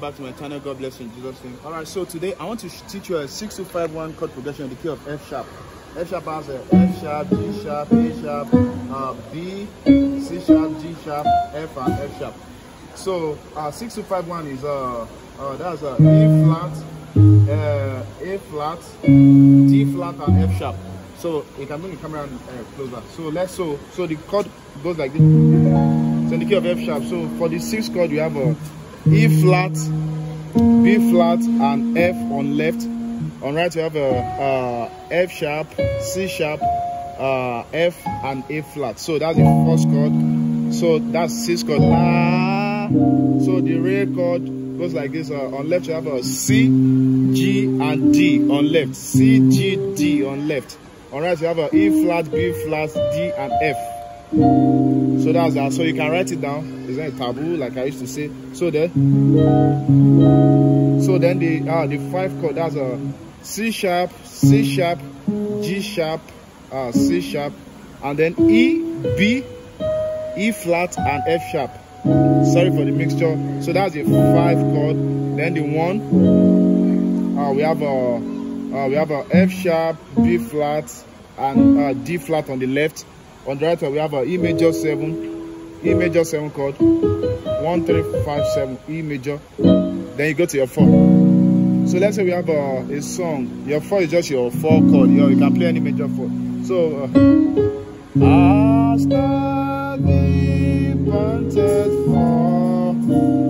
Back to my channel. God bless you in Jesus' name. All right, so today I want to teach you a 6-2-5-1 chord progression in the key of F sharp. F sharp has a F sharp, G sharp, A sharp, B, C sharp, G sharp, F, and F sharp. So 6-2-5-1 is that's a A flat, D flat, and F sharp. So you can bring the camera closer. So the chord goes like this. So in the key of F sharp. So for the 6th chord, you have a E flat, B flat, and F on left. On right, you have a F sharp, C sharp, F, and A flat. So that's the 1st chord. So that's 6th chord. La. So the re chord goes like this. On left, you have a C, G, and D on left. C, G, D on left. On right, you have a E flat, B flat, D, and F. So that's that. So you can write it down. It's not a taboo, like I used to say. So then the 5th chord, that's a C sharp, C sharp, G sharp, C sharp, and then E, B, E flat, and F sharp. Sorry for the mixture. So that's the 5th chord. Then the 1, we have a F sharp, B flat, and D flat on the left. On the right, we have a E major 7 chord, 1, 3, 5, 7, E major. Then you go to your 4. So let's say we have a song. Your 4 is just your 4 chord. You can play any major 4. So after the panted for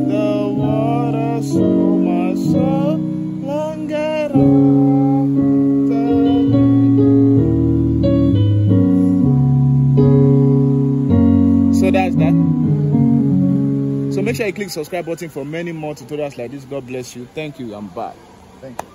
the water, so my soul longed So that's that. So make sure you click subscribe button for many more tutorials like this. God bless you. Thank you. I'm back. Thank you.